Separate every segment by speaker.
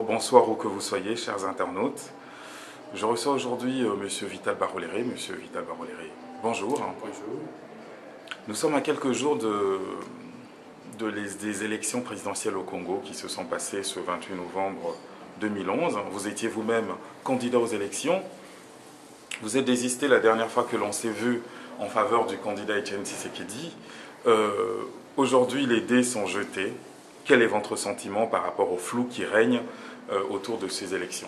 Speaker 1: Bonsoir où que vous soyez, chers internautes. Je reçois aujourd'hui Monsieur Vital Baroléré. Monsieur Vital Baroléré, bonjour.
Speaker 2: Bonjour.
Speaker 1: Nous sommes à quelques jours des élections présidentielles au Congo qui se sont passées ce 28 novembre 2011. Vous étiez vous-même candidat aux élections. Vous êtes désisté la dernière fois que l'on s'est vu en faveur du candidat Etienne Tshisekedi. Aujourd'hui, les dés sont jetés. Quel est votre sentiment par rapport au flou qui règne autour de ces élections?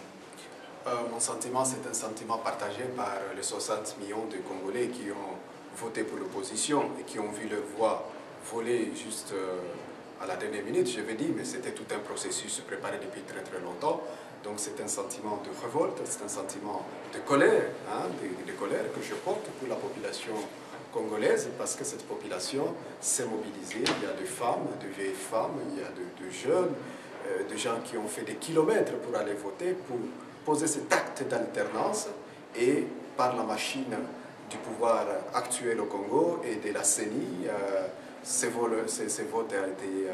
Speaker 2: Mon sentiment, c'est un sentiment partagé par les 60 millions de Congolais qui ont voté pour l'opposition et qui ont vu leur voix voler juste à la dernière minute, je vais dire, mais c'était tout un processus préparé depuis très très longtemps. Donc c'est un sentiment de révolte, c'est un sentiment de colère, de colère que je porte pour la population congolaise, parce que cette population s'est mobilisée. Il y a des femmes, de vieilles femmes, il y a de jeunes, de gens qui ont fait des kilomètres pour aller voter, pour poser cet acte d'alternance, et par la machine du pouvoir actuel au Congo et de la CENI, ces votes ont été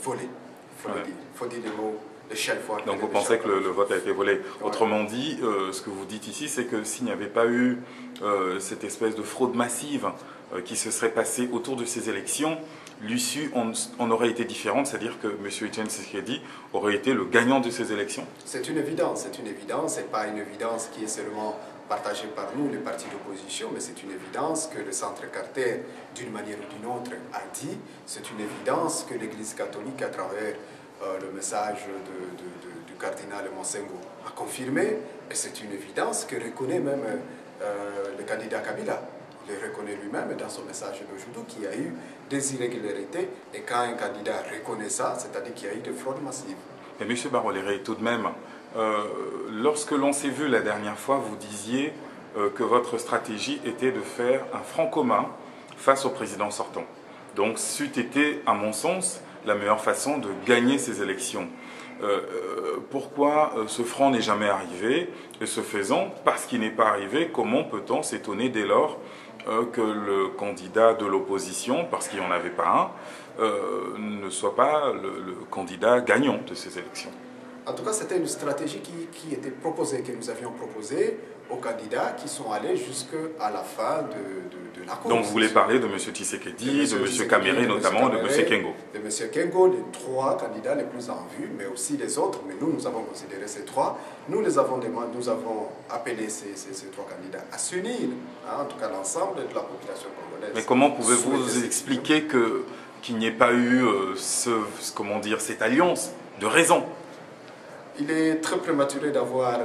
Speaker 2: volés. Il faut dire le mot.
Speaker 1: Donc vous pensez que le vote a été volé. Ouais. Autrement dit, ce que vous dites ici, c'est que s'il n'y avait pas eu cette espèce de fraude massive qui se serait passée autour de ces élections, l'issue en aurait été différente, c'est-à-dire que M. Etienne Tshisekedi aurait été le gagnant de ces élections.
Speaker 2: C'est une évidence, c'est pas une évidence qui est seulement partagée par nous, les partis d'opposition, mais c'est une évidence que le centre Carter, d'une manière ou d'une autre, a dit. C'est une évidence que l'Église catholique, à travers le message du cardinal Monsengo, a confirmé, et c'est une évidence que reconnaît même le candidat Kabila. Il reconnaît lui-même dans son message d'aujourd'hui qu'il y a eu des irrégularités, et quand un candidat reconnaît ça, c'est-à-dire qu'il y a eu de fraude massive.
Speaker 1: Mais M. Baroléré, tout de même, lorsque l'on s'est vu la dernière fois, vous disiez que votre stratégie était de faire un front commun face au président sortant. Donc, c'eût été, à mon sens, la meilleure façon de gagner ces élections. Pourquoi ce front n'est jamais arrivé? Et ce faisant, parce qu'il n'est pas arrivé, comment peut-on s'étonner dès lors que le candidat de l'opposition, parce qu'il n'y en avait pas un, ne soit pas le candidat gagnant de ces élections?
Speaker 2: En tout cas, c'était une stratégie qui était proposée, que nous avions proposée aux candidats qui sont allés jusqu'à la fin de la course.
Speaker 1: Donc vous voulez parler de M. Tshisekedi, de M. Kamere notamment, de M. Kengo.
Speaker 2: De M. Kengo, les trois candidats les plus en vue, mais aussi les autres. Mais nous avons considéré ces trois. Nous avons appelé ces trois candidats à s'unir, en tout cas l'ensemble de la population congolaise.
Speaker 1: Mais comment pouvez-vous expliquer qu'il n'y ait pas eu cette alliance de raison?
Speaker 2: Il est très prématuré d'avoir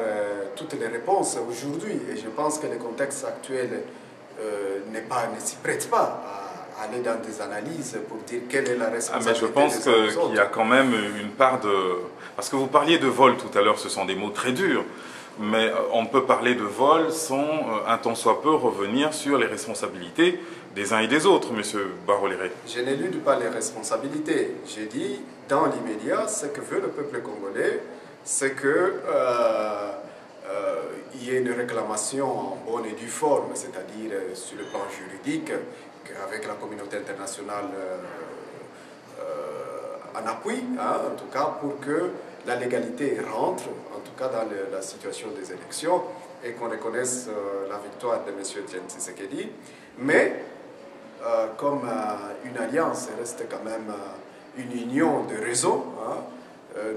Speaker 2: toutes les réponses aujourd'hui, et je pense que le contexte actuel ne s'y prête pas à aller dans des analyses pour dire quelle est la responsabilité.
Speaker 1: Mais je pense qu'il y a quand même une part de... Parce que vous parliez de vol tout à l'heure, ce sont des mots très durs, mais on peut parler de vol sans un tant soit peu revenir sur les responsabilités des uns et des autres, M. Baroléré.
Speaker 2: Je n'élude pas les responsabilités. J'ai dit, dans l'immédiat, ce que veut le peuple congolais, c'est qu'il y ait une réclamation en bonne et due forme, c'est-à-dire sur le plan juridique, avec la communauté internationale en appui, en tout cas pour que la légalité rentre, en tout cas dans la situation des élections, et qu'on reconnaisse la victoire de M. Etienne Tshisekedi. Mais comme une alliance reste quand même une union de raison,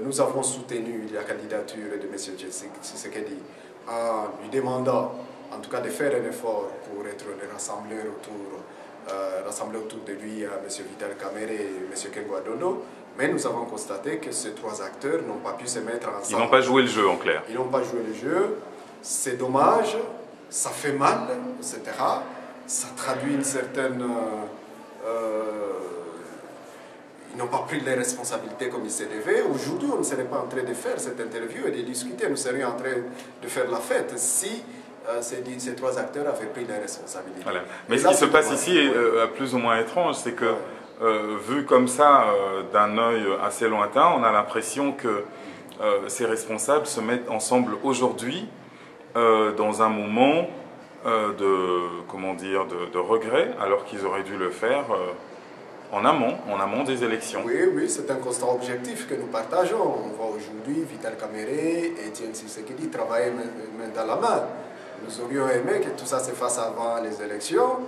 Speaker 2: nous avons soutenu la candidature de M. Tshisekedi en lui demandant, en tout cas, de faire un effort pour être rassemblé autour de lui à M. Vital Kamere et M. Kengo Adondo. Mais nous avons constaté que ces trois acteurs n'ont pas pu se mettre ensemble.
Speaker 1: Ils n'ont pas joué le jeu, en clair.
Speaker 2: Ils n'ont pas joué le jeu. C'est dommage, ça fait mal, etc. Ça traduit une certaine... ils n'ont pas pris les responsabilités comme il se devait. Aujourd'hui, on ne serait pas en train de faire cette interview et de discuter. Nous serions en train de faire la fête si ces trois acteurs avaient pris les responsabilités.
Speaker 1: Voilà. Mais ce qui se passe ici est plus ou moins étrange, c'est que, vu comme ça, d'un œil assez lointain, on a l'impression que ces responsables se mettent ensemble aujourd'hui, dans un moment de regret, alors qu'ils auraient dû le faire en amont des élections.
Speaker 2: Oui, oui, c'est un constat objectif que nous partageons. On voit aujourd'hui Vital Kamerhe et Etienne Tshisekedi travailler main dans la main. Nous aurions aimé que tout ça se fasse avant les élections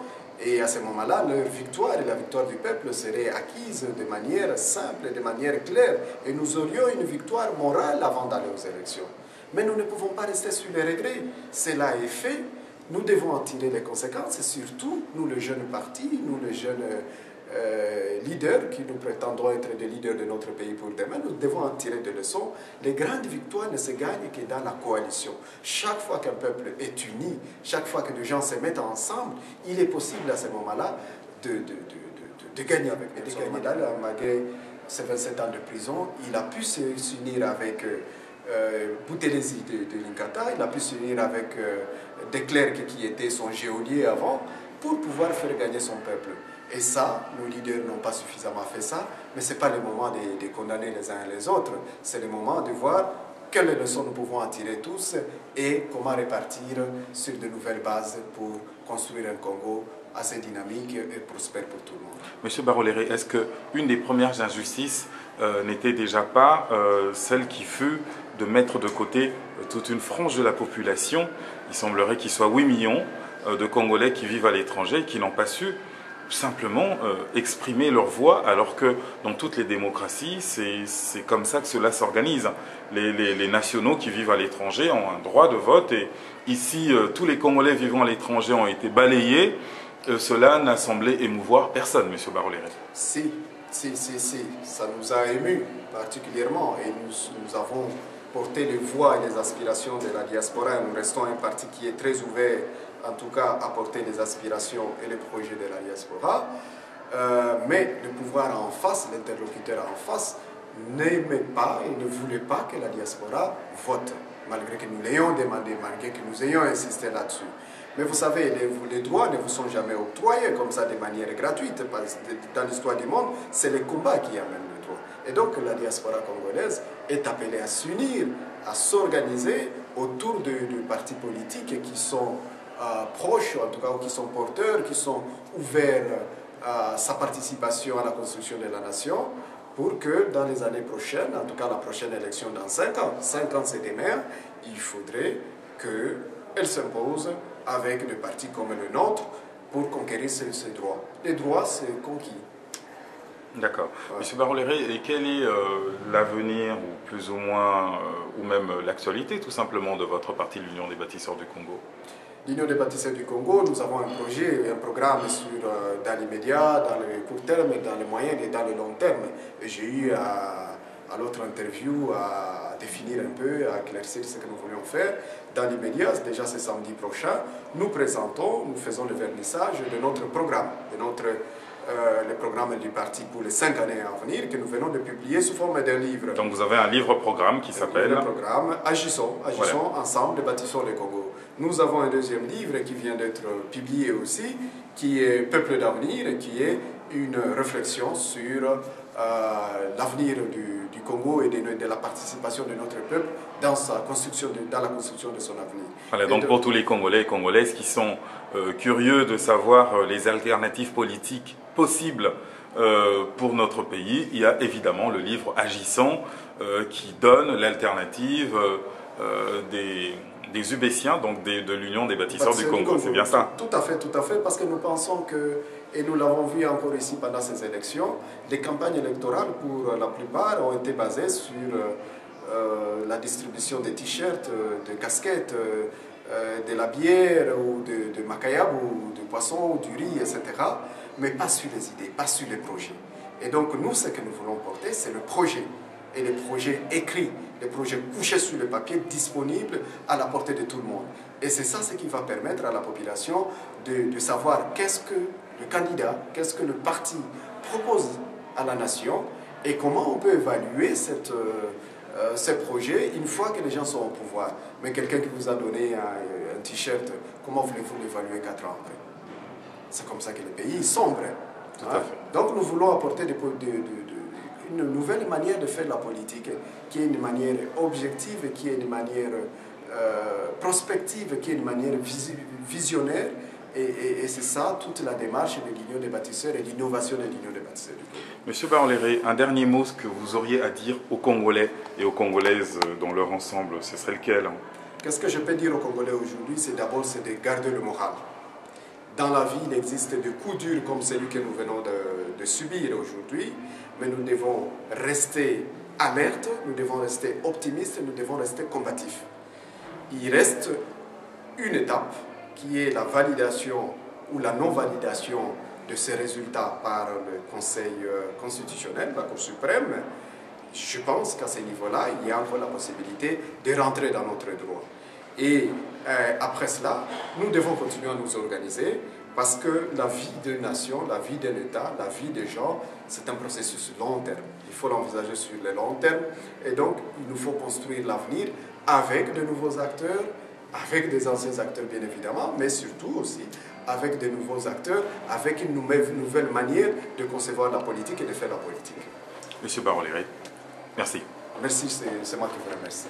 Speaker 2: et à ce moment-là, leur victoire et la victoire du peuple seraient acquises de manière simple, de manière claire et nous aurions une victoire morale avant d'aller aux élections. Mais nous ne pouvons pas rester sur les regrets. Cela est fait. Nous devons en tirer les conséquences et surtout, nous les jeunes partis, nous les jeunes leaders qui nous prétendons être des leaders de notre pays pour demain, nous devons en tirer des leçons. Les grandes victoires ne se gagnent que dans la coalition. Chaque fois qu'un peuple est uni, chaque fois que les gens se mettent ensemble, il est possible à ce moment-là de gagner avec Nelson Mandela. Malgré ses 27 ans de prison, il a pu s'unir avec Boutelesi de Linkata, il a pu s'unir avec De Klerk qui était son geôlier avant pour pouvoir faire gagner son peuple. Et ça, nos leaders n'ont pas suffisamment fait ça, mais ce n'est pas le moment de condamner les uns et les autres, c'est le moment de voir quelles leçons nous pouvons en tirer tous et comment répartir sur de nouvelles bases pour construire un Congo assez dynamique et prospère pour tout le monde.
Speaker 1: Monsieur Baroléré, est-ce qu'une des premières injustices n'était déjà pas celle qui fut de mettre de côté toute une frange de la population? Il semblerait qu'il soit 8 millions de Congolais qui vivent à l'étranger et qui n'ont pas su simplement exprimer leur voix, alors que dans toutes les démocraties, c'est comme ça que cela s'organise. Les nationaux qui vivent à l'étranger ont un droit de vote et ici, tous les Congolais vivant à l'étranger ont été balayés. Cela n'a semblé émouvoir personne, M. Baroléré.
Speaker 2: Si, ça nous a émus particulièrement et nous avons porté les voix et les aspirations de la diaspora. Nous restons un parti qui est très ouvert, en tout cas à porter les aspirations et les projets de la diaspora. Mais le pouvoir en face, l'interlocuteur en face, n'aimait pas et ne voulait pas que la diaspora vote, malgré que nous l'ayons demandé, malgré que nous ayons insisté là-dessus. Mais vous savez, les droits ne vous sont jamais octroyés comme ça de manière gratuite. Dans l'histoire du monde, c'est le combat qui amène le droit. Et donc la diaspora congolaise est appelée à s'unir, à s'organiser autour de partis politiques qui sont proches, en tout cas, ou qui sont porteurs, qui sont ouverts à sa participation à la construction de la nation, pour que dans les années prochaines, en tout cas la prochaine élection dans 5 ans c'est demain, il faudrait qu'elle s'impose avec des partis comme le nôtre pour conquérir ces droits. Les droits, c'est conquis.
Speaker 1: D'accord. Ouais. Monsieur Baroléré, et quel est l'avenir, ou plus ou moins, ou même l'actualité tout simplement de votre parti, l'Union des bâtisseurs du Congo?
Speaker 2: L'Union des bâtisseurs du Congo, nous avons un projet, un programme dans l'immédiat, dans le court terme, dans le moyen et dans le long terme. J'ai eu à l'autre interview à définir un peu, à éclaircir ce que nous voulions faire. Dans l'immédiat, déjà ce samedi prochain, nous faisons le vernissage de notre programme, le programme du parti pour les 5 années à venir, que nous venons de publier sous forme d'un livre.
Speaker 1: Donc vous avez un livre-programme qui s'appelle...
Speaker 2: Le programme Agissons voilà. Ensemble, bâtissons le Congo. Nous avons un deuxième livre qui vient d'être publié aussi, qui est Peuple d'avenir, qui est une réflexion sur l'avenir du Congo et de la participation de notre peuple dans la construction de son avenir.
Speaker 1: Voilà, donc pour tous les Congolais et Congolaises qui sont curieux de savoir les alternatives politiques possibles pour notre pays, il y a évidemment le livre Agissons qui donne l'alternative des Ubéciens, donc de l'Union des bâtisseurs du Congo. C'est bien ça?
Speaker 2: Tout à fait, parce que nous pensons que, et nous l'avons vu encore ici pendant ces élections, les campagnes électorales, pour la plupart, ont été basées sur la distribution des t-shirts, de casquettes, de la bière, ou de macayab, ou de poisson, ou du riz, etc. Mais pas sur les idées, pas sur les projets. Et donc nous, ce que nous voulons porter, c'est le projet. Et les projets écrits, les projets couchés sur le papier, disponibles à la portée de tout le monde. Et c'est ça ce qui va permettre à la population de savoir qu'est-ce que le candidat, qu'est-ce que le parti propose à la nation et comment on peut évaluer ces projets une fois que les gens sont au pouvoir. Mais quelqu'un qui vous a donné un t-shirt, comment voulez-vous l'évaluer 4 ans après? C'est comme ça que le pays sombre.
Speaker 1: Tout à fait.
Speaker 2: Donc nous voulons apporter une nouvelle manière de faire la politique, qui est une manière objective, qui est une manière prospective, qui est une manière visionnaire, Et c'est ça toute la démarche de l'Union des bâtisseurs et l'innovation de l'Union des bâtisseurs du Congo.
Speaker 1: Monsieur Baoléré, un dernier mot que vous auriez à dire aux Congolais et aux Congolaises dans leur ensemble, ce serait lequel?
Speaker 2: Qu'est-ce que je peux dire aux Congolais aujourd'hui? C'est d'abord de garder le moral. Dans la vie, il existe des coups durs comme celui que nous venons de subir aujourd'hui, mais nous devons rester alertes, nous devons rester optimistes, nous devons rester combatifs. Il reste une étape qui est la validation ou la non-validation de ces résultats par le Conseil constitutionnel, la Cour suprême. Je pense qu'à ce niveau-là, il y a encore la possibilité de rentrer dans notre droit. Et après cela, nous devons continuer à nous organiser parce que la vie d'une nation, la vie d'un État, la vie des gens, c'est un processus long terme. Il faut l'envisager sur le long terme et donc il nous faut construire l'avenir avec de nouveaux acteurs, avec des anciens acteurs bien évidemment, mais surtout aussi avec de nouveaux acteurs, avec une nouvelle manière de concevoir la politique et de faire la politique.
Speaker 1: Monsieur Baoléré, merci.
Speaker 2: Merci, c'est moi qui vous remercie.